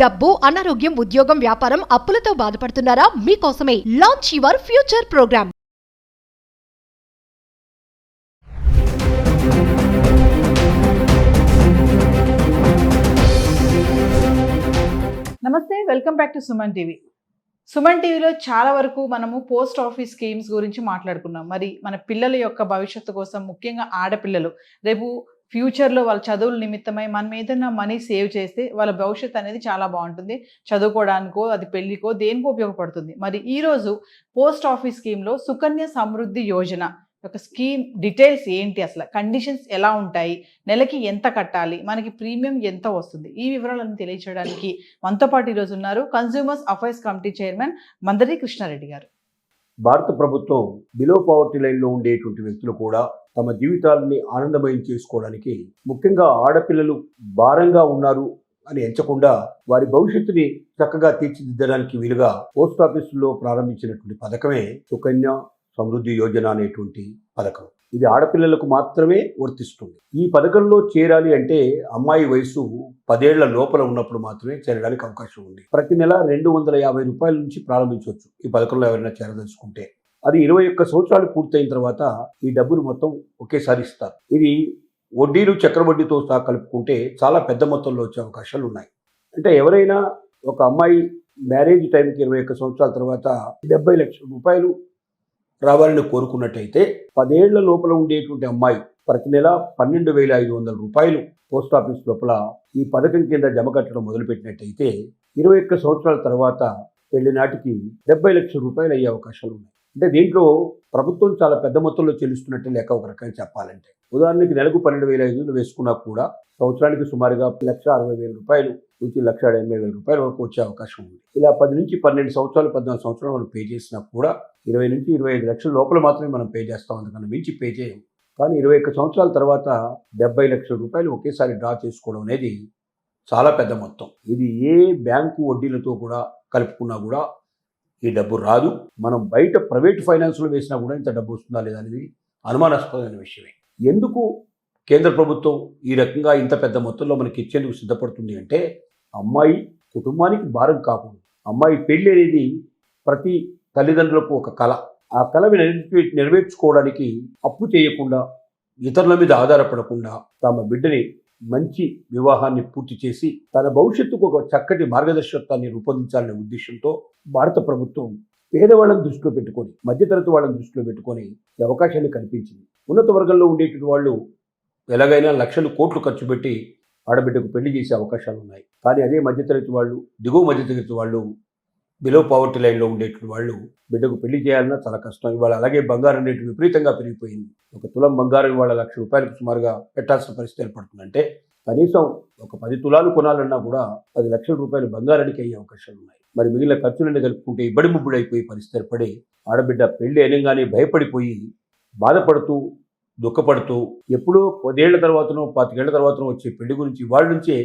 డబ్బు, అనారోగ్యం, ఉద్యోగం, వ్యాపారం, అప్పులతో బాధపడుతున్నారా? మీకోసమే లాంచ్ యువర్ ఫ్యూచర్ ప్రోగ్రామ్. నమస్తే, welcome back to Suman TV. Suman టీవీలో చాలా వరకు మనము పోస్ట్ ఆఫీస్ స్కీమ్స్ గురించి మాట్లాడుకున్నాం. మరి మన పిల్లల యొక్క భవిష్యత్తు కోసం, ముఖ్యంగా ఆడపిల్లలు రేపు ఫ్యూచర్లో వాళ్ళ చదువుల నిమిత్తమై మనం ఏదైనా మనీ సేవ్ చేస్తే వాళ్ళ భవిష్యత్తు అనేది చాలా బాగుంటుంది. చదువుకోవడానికో, అది పెళ్ళికో, దేనికో ఉపయోగపడుతుంది. మరి ఈరోజు పోస్ట్ ఆఫీస్ స్కీమ్లో సుకన్య సమృద్ధి యోజన యొక్క స్కీమ్ డీటెయిల్స్ ఏంటి, అసలు కండిషన్స్ ఎలా ఉంటాయి, నెలకి ఎంత కట్టాలి, మనకి ప్రీమియం ఎంత వస్తుంది, ఈ వివరాలను తెలియచేయడానికి మనతో పాటు ఈరోజు ఉన్నారు consumers affairs committee chairman Mandari Krishna Reddy గారు. భారత ప్రభుత్వం బిలో పవర్టీ లైన్లో ఉండేటువంటి వ్యక్తులు కూడా తమ జీవితాలని ఆనందమయం చేసుకోవడానికి, ముఖ్యంగా ఆడపిల్లలు భారంగా ఉన్నారు అని ఎంచకుండా వారి భవిష్యత్తుని చక్కగా తీర్చిదిద్దడానికి వీలుగా పోస్ట్ ఆఫీసుల్లో ప్రారంభించినటువంటి పథకమే సుకన్య సమృద్ధి యోజన అనేటువంటి పథకం. ఇది ఆడపిల్లలకు మాత్రమే వర్తిస్తుంది. ఈ పథకంలో చేరాలి అంటే అమ్మాయి వయసు 10 ఏళ్ల లోపల ఉన్నప్పుడు మాత్రమే చేరడానికి అవకాశం ఉంది. ప్రతి నెల 250 రూపాయల నుంచి ప్రారంభించవచ్చు ఈ పథకంలో ఎవరైనా చేరదలుచుకుంటే. అది 21 సంవత్సరాలు పూర్తయిన తర్వాత ఈ డబ్బును మొత్తం ఒకేసారి ఇస్తారు. ఇది వడ్డీలు, చక్రవడ్డీతో సహా కలుపుకుంటే చాలా పెద్ద మొత్తంలో వచ్చే అవకాశాలు ఉన్నాయి. అంటే ఎవరైనా ఒక అమ్మాయి మ్యారేజ్ టైంకి 21 సంవత్సరాల తర్వాత 70 లక్షల రూపాయలు రావాలని కోరుకున్నట్టయితే 10 ఏళ్ల లోపల ఉండేటువంటి అమ్మాయి ప్రతి నెల 12,500 రూపాయలు పోస్ట్ ఆఫీస్ లోపల ఈ పథకం కింద జమ కట్టడం మొదలుపెట్టినట్టయితే 21 సంవత్సరాల తర్వాత పెళ్లి నాటికి 70 లక్షల రూపాయలు అయ్యే అవకాశాలు ఉన్నాయి. అంటే దీంట్లో ప్రభుత్వం చాలా పెద్ద మొత్తంలో చెల్లిస్తున్నట్టు లెక్క ఒక రకంగా చెప్పాలంటే. ఉదాహరణకి నెలకు 12,500 వేసుకున్నా కూడా సంవత్సరానికి సుమారుగా 1,60,000 రూపాయలు నుంచి 1,80,000 రూపాయల వరకు వచ్చే అవకాశం ఉంది. ఇలా 10 నుంచి 12 సంవత్సరాలు, 14 సంవత్సరాలు మనం పే చేసినా కూడా 20 నుంచి 25 లక్షల లోపల మాత్రమే మనం పే చేస్తాం, అందుకని మించి పే చేయం. కానీ 21 సంవత్సరాల తర్వాత 70 లక్షల రూపాయలు ఒకేసారి డ్రా చేసుకోవడం అనేది చాలా పెద్ద మొత్తం. ఇది ఏ బ్యాంకు వడ్డీలతో కూడా కలుపుకున్నా కూడా ఈ డబ్బు రాదు. మనం బయట ప్రైవేట్ ఫైనాన్స్లో వేసినా కూడా ఇంత డబ్బు వస్తుందా లేదా అనేది అనుమానాస్పదమైన విషయమే. ఎందుకు కేంద్ర ప్రభుత్వం ఈ రకంగా ఇంత పెద్ద మొత్తంలో మనకి ఇచ్చేందుకు సిద్ధపడుతుంది అంటే, అమ్మాయి కుటుంబానికి భారం కాకూడదు. అమ్మాయి పెళ్ళి అనేది ప్రతి తల్లిదండ్రులకు ఒక కళ. ఆ కళని నెరవేర్చుకోవడానికి అప్పు చేయకుండా, ఇతరుల మీద ఆధారపడకుండా తమ బిడ్డని మంచి వివాహాన్ని పూర్తి చేసి తన భవిష్యత్తుకు ఒక చక్కటి మార్గదర్శకత్వాన్ని రూపొందించాలనే ఉద్దేశంతో భారత ప్రభుత్వం పేదవాళ్ళని దృష్టిలో పెట్టుకొని, మధ్యతరగతి వాళ్ళని దృష్టిలో పెట్టుకొని ఈ అవకాశాన్ని కల్పించింది. ఉన్నత వర్గంలో ఉండేటువంటి వాళ్ళు ఎలాగైనా లక్షలు, కోట్లు ఖర్చు పెట్టి ఆడబిడ్డకు పెళ్లి చేసే అవకాశాలు ఉన్నాయి. కానీ అదే మధ్యతరగతి వాళ్ళు, దిగువ మధ్యతరగతి వాళ్ళు, బిలో పవర్టీ లైన్లో ఉండేటువంటి వాళ్ళు బిడ్డకు పెళ్లి చేయాలన్నా చాలా కష్టం. ఇవాళ అలాగే బంగారం రేటు విపరీతంగా పెరిగిపోయింది. ఒక తులం బంగారం ఇవాళ 1,00,000 రూపాయలకు సుమారుగా పెట్టాల్సిన పరిస్థితి ఏర్పడుతుందంటే, కనీసం ఒక 10 తులాలు కొనాలన్నా కూడా 10 లక్షల రూపాయలు బంగారానికి అయ్యే అవకాశాలు ఉన్నాయి. మరి మిగిలిన ఖర్చులన్నీ కలుపుకుంటే ఇబ్బడి ముబ్బడి అయిపోయి పరిస్థితి ఏర్పడి ఆడబిడ్డ పెళ్లి అనగానే భయపడిపోయి, బాధపడుతూ, దుఃఖపడుతూ, ఎప్పుడో 10 ఏళ్ల తర్వాతనో 25 ఏళ్ల తర్వాతనో వచ్చే పెళ్లి గురించి వాళ్ళ నుంచే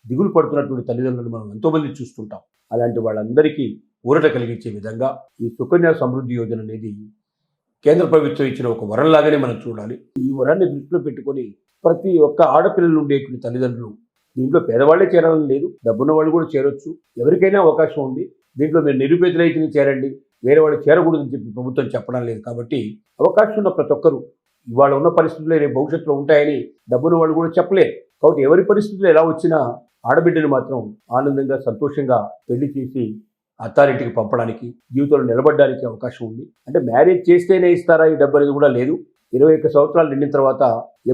దిగులు పడుతున్నటువంటి తల్లిదండ్రులను మనం ఎంతోమంది చూస్తుంటాం. అలాంటి వాళ్ళందరికీ ఊరట కలిగించే విధంగా ఈ సుకన్య సమృద్ధి యోజన అనేది కేంద్ర ప్రభుత్వం ఇచ్చిన ఒక వరంలాగానే మనం చూడాలి. ఈ వరాన్ని దృష్టిలో పెట్టుకొని ప్రతి ఒక్క ఆడపిల్లలు ఉండేటువంటి తల్లిదండ్రులు, దీంట్లో పేదవాళ్లే చేరాలని లేదు, డబ్బున్న వాళ్ళు కూడా చేరొచ్చు, ఎవరికైనా అవకాశం ఉంది. దీంట్లో మీరు నిరుపేదలైతే చేరండి, వేరే వాళ్ళు చేరకూడదని చెప్పి ప్రభుత్వం చెప్పడం లేదు. కాబట్టి అవకాశం ఉన్న ప్రతి ఒక్కరూ ఇవాళ ఉన్న పరిస్థితుల్లో రేపు భవిష్యత్తులో ఉంటాయని డబ్బున్న వాళ్ళు కూడా చెప్పలేరు. కాబట్టి ఎవరి పరిస్థితులు ఎలా వచ్చినా ఆడబిడ్డను మాత్రం ఆనందంగా, సంతోషంగా పెళ్లి చేసి అత్తారింటికి పంపడానికి, జీవితంలో నిలబడడానికి అవకాశం ఉంది. అంటే మ్యారేజ్ చేస్తేనే ఇస్తారా ఈ డబ్బు అనేది కూడా లేదు. 21 సంవత్సరాలు నిండిన తర్వాత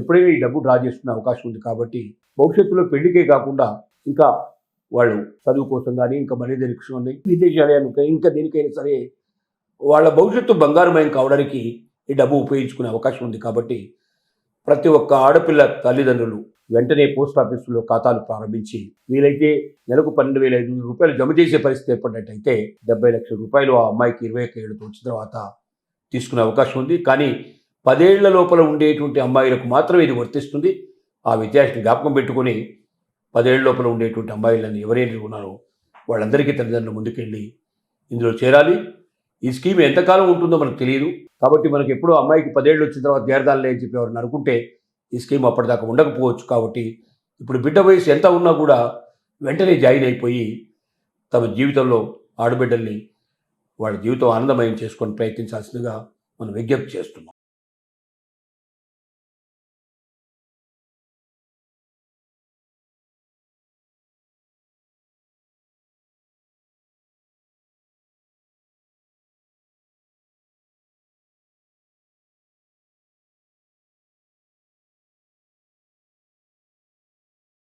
ఎప్పుడైనా ఈ డబ్బు డ్రా చేసుకునే అవకాశం ఉంది. కాబట్టి భవిష్యత్తులో పెళ్లికే కాకుండా ఇంకా వాళ్ళు చదువు కోసం కానీ, ఇంకా మనీ దేనికోసం, విదేశాలయానికి, ఇంకా దేనికైనా సరే వాళ్ళ భవిష్యత్తు బంగారమయం కావడానికి ఈ డబ్బు ఉపయోగించుకునే అవకాశం ఉంది. కాబట్టి ప్రతి ఒక్క ఆడపిల్ల తల్లిదండ్రులు వెంటనే పోస్ట్ ఆఫీసులో ఖాతాలు ప్రారంభించి, వీలైతే నెలకు 12,500 రూపాయలు జమ చేసే పరిస్థితి ఏర్పడినట్టయితే 70 లక్షల రూపాయలు ఆ అమ్మాయికి 21 ఏళ్ళతో వచ్చిన తర్వాత తీసుకునే అవకాశం ఉంది. కానీ 10 ఏళ్ల లోపల ఉండేటువంటి అమ్మాయిలకు మాత్రమే ఇది వర్తిస్తుంది. ఆ వ్యత్యాసం జ్ఞాపకం పెట్టుకొని 10 ఏళ్ల లోపల ఉండేటువంటి అమ్మాయిలను ఎవరైనా ఉన్నారో వాళ్ళందరికీ తల్లిదండ్రులు ముందుకెళ్ళి ఇందులో చేరాలి. ఈ స్కీమ్ ఎంతకాలం ఉంటుందో మనకు తెలియదు. కాబట్టి మనకి ఎప్పుడో అమ్మాయికి 10 ఏళ్ళు వచ్చిన తర్వాత చేరదాలే అని చెప్పి ఎవరైనా అనుకుంటే ఈ స్కీమ్ అప్పటిదాకా ఉండకపోవచ్చు. కాబట్టి ఇప్పుడు బిడ్డ వయసు ఎంత ఉన్నా కూడా వెంటనే జాయిన్ అయిపోయి తమ జీవితంలో ఆడబిడ్డల్ని వాళ్ళ జీవితం ఆనందమయం చేసుకొని ప్రయత్నించాల్సిందిగా మనం విజ్ఞప్తి చేస్తున్నాం.